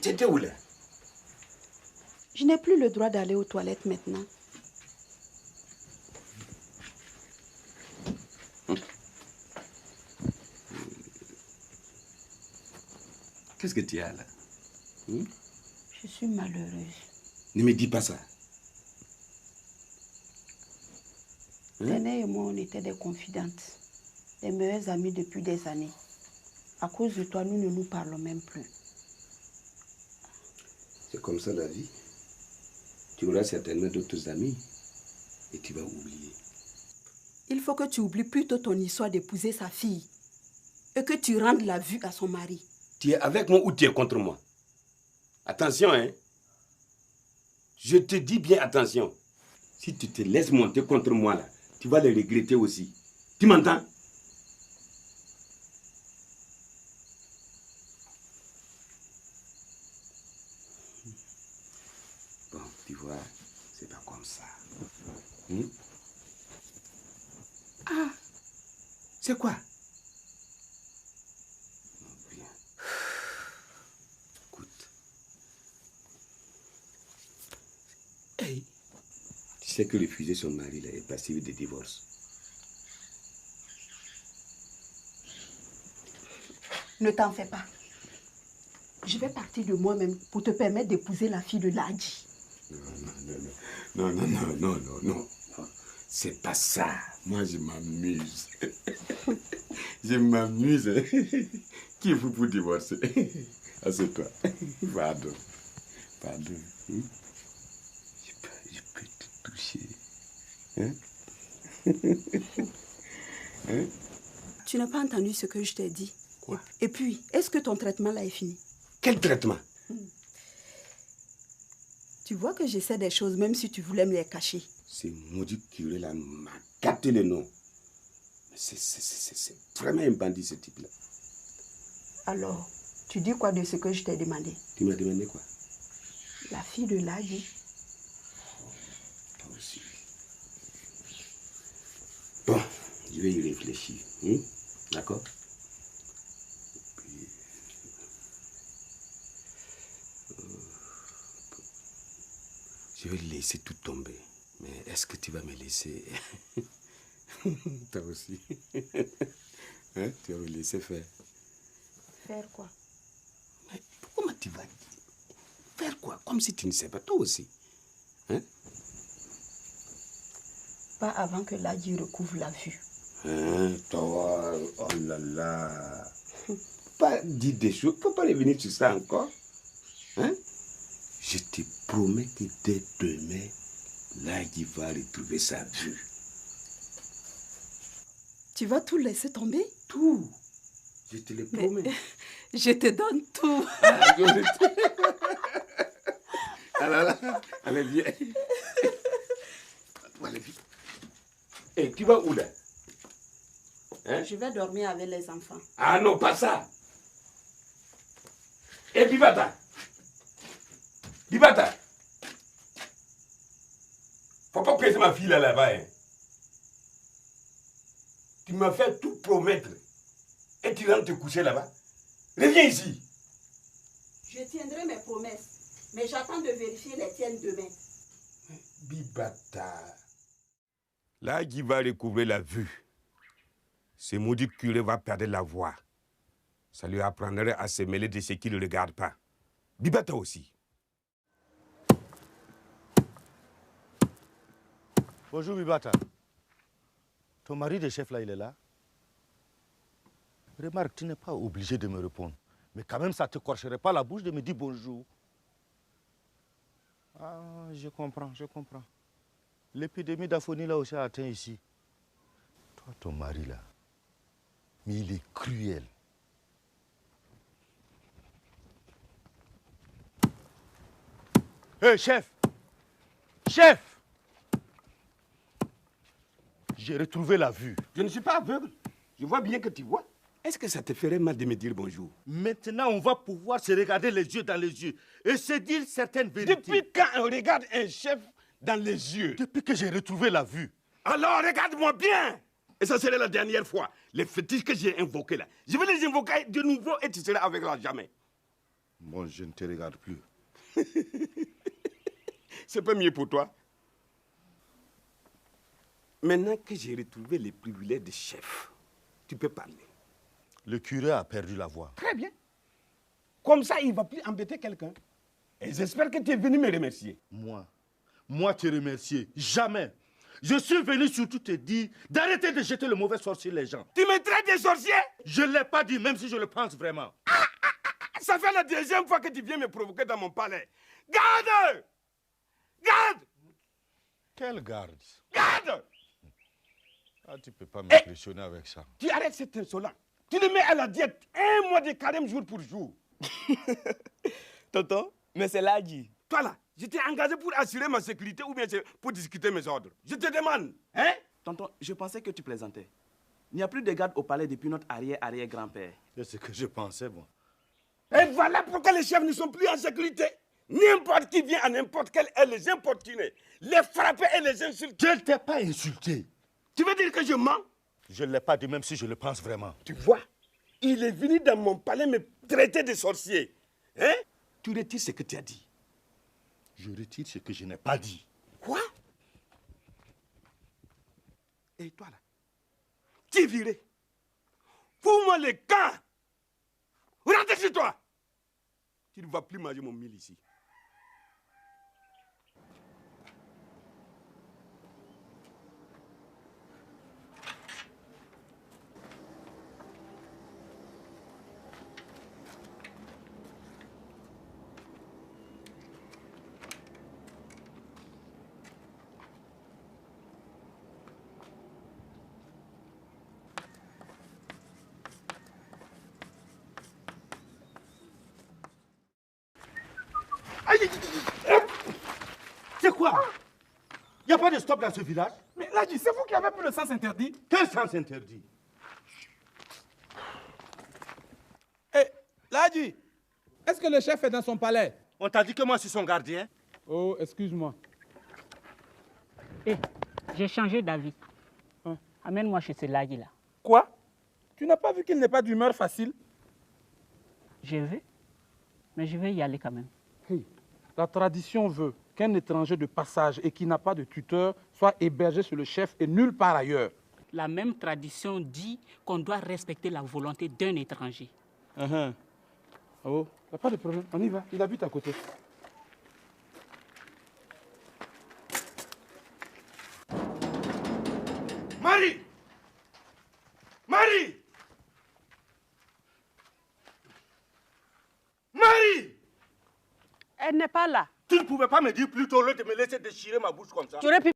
Tu étais où là? Je n'ai plus le droit d'aller aux toilettes maintenant. Qu'est-ce que tu as là? Je suis malheureuse. Ne me dis pas ça. Téné et moi, on était des confidentes, des meilleures amies depuis des années. À cause de toi, nous ne nous parlons même plus. C'est comme ça la vie. Tu auras certainement d'autres amis et tu vas oublier. Il faut que tu oublies plutôt ton histoire d'épouser sa fille et que tu rendes la vue à son mari. Tu es avec moi ou tu es contre moi? Attention, hein. Je te dis bien attention. Si tu te laisses monter contre moi là, tu vas le regretter aussi. Tu m'entends? Bon, tu vois, c'est pas comme ça. Ah, c'est quoi? Bien. Écoute. Hey, tu sais que refuser son mari là, est passible de divorce. Ne t'en fais pas. Je vais partir de moi-même pour te permettre d'épouser la fille de Ladji. Non. C'est pas ça. Moi, je m'amuse. Je m'amuse. Qui est vous pour divorcer? Assieds-toi. Pardon. Je peux te toucher. Hein? Tu n'as pas entendu ce que je t'ai dit? Quoi? Et puis, est-ce que ton traitement là est fini? Quel traitement? Tu vois que j'essaie des choses même si tu voulais me les cacher. Ce maudit curé là m'a gâté le nom. C'est vraiment un bandit ce type là. Alors, tu dis quoi de ce que je t'ai demandé? Tu m'as demandé quoi? La fille de Ladji. Toi aussi. Bon, je vais y réfléchir. D'accord? Je vais laisser tout tomber. Mais est-ce que tu vas me laisser? Toi aussi. Hein? Tu vas me laisser faire. Faire quoi? Mais comment tu vas dire? Faire quoi? Comme si tu ne sais pas. Toi aussi. Hein? Pas avant que Ladji recouvre la vue. Hein, toi, oh là là. Pas dire des choses. Faut pas revenir sur ça encore. Hein? Je te promets que dès demain, Ladji va retrouver sa vue. Tu vas tout laisser tomber? Tout. Je te le promets. Mais, je te donne tout. Alors, allez, viens. Allez, viens. Et tu vas où là? Hein? Je vais dormir avec les enfants. Ah non, pas ça. Et Bibata. Faut pas presser ma fille là-bas. Hein. Tu m'as fait tout promettre. Et tu rentres te coucher là-bas. Reviens ici. Je tiendrai mes promesses. Mais j'attends de vérifier les tiennes demain. Bibata. Ladji va recouvrer la vue. Ce maudit curé va perdre la voix. Ça lui apprendrait à se mêler de ceux qui ne le regardent pas. Bibata aussi. Bonjour Bibata. Ton mari de chef là, il est là? Remarque, tu n'es pas obligé de me répondre. Mais quand même, ça ne te corcherait pas la bouche de me dire bonjour. Ah, je comprends. L'épidémie d'aphonie là aussi a atteint ici. Toi, ton mari là, mais il est cruel. Hé, chef! J'ai retrouvé la vue. Je ne suis pas aveugle. Je vois bien que tu vois. Est-ce que ça te ferait mal de me dire bonjour? Maintenant, on va pouvoir se regarder les yeux dans les yeux et se dire certaines vérités. Depuis quand on regarde un chef dans les yeux? Depuis que j'ai retrouvé la vue. Alors regarde-moi bien. Et ça serait la dernière fois. Les fétiches que j'ai invoqués là, je vais les invoquer de nouveau et tu seras avec là jamais. Bon, je ne te regarde plus. C'est pas mieux pour toi. Maintenant que j'ai retrouvé les privilèges de chef, tu peux parler. Le curé a perdu la voix. Très bien. Comme ça, il ne va plus embêter quelqu'un. Et j'espère que tu es venu me remercier. Moi te remercier, jamais. Je suis venu surtout te dire d'arrêter de jeter le mauvais sort sur les gens. Tu me traites de sorcier? Je ne l'ai pas dit, même si je le pense vraiment. Ça fait la deuxième fois que tu viens me provoquer dans mon palais. Garde! Garde! Quelle garde? Garde! Ah, tu ne peux pas m'impressionner avec ça. Tu arrêtes cet insolent. Tu le mets à la diète 1 mois de carême jour pour jour. Tonton, mais c'est Ladji. Toi là, je t'ai engagé pour assurer ma sécurité ou bien pour discuter mes ordres. Je te demande, hein? Tonton, je pensais que tu plaisantais. Il n'y a plus de garde au palais depuis notre arrière-arrière-grand-père. C'est ce que je pensais, moi. Et voilà pourquoi les chefs ne sont plus en sécurité. N'importe qui vient à n'importe quelle heure les importuner, les frapper et les insulter. Je ne t'ai pas insulté. Tu veux dire que je mens? Je ne l'ai pas dit, même si je le pense vraiment. Tu vois, il est venu dans mon palais me traiter de sorcier. Hein? Tu retires ce que tu as dit. Je retire ce que je n'ai pas dit. Quoi? Et toi là, tu es viré. Fous-moi le camp. Rentre chez toi. Tu ne vas plus manger mon mille ici. C'est quoi? Il n'y a pas de stop dans ce village? Mais Ladji, c'est vous qui avez pris le sens interdit? Quel sens interdit? Eh, Ladji, est-ce que le chef est dans son palais? On t'a dit que moi je suis son gardien? Oh, excuse-moi. Eh, j'ai changé d'avis. Amène-moi chez ce Ladji là. Quoi? Tu n'as pas vu qu'il n'est pas d'humeur facile? Je vais, mais je vais y aller quand même. Hey, la tradition veut qu'un étranger de passage et qui n'a pas de tuteur soit hébergé chez le chef et nulle part ailleurs. La même tradition dit qu'on doit respecter la volonté d'un étranger. Oh, il n'y a pas de problème. On y va. Il habite à côté. Marie! Marie! Marie! Elle n'est pas là. Tu ne pouvais pas me dire plus tôt au lieu de me laisser déchirer ma bouche comme ça? Tu aurais pu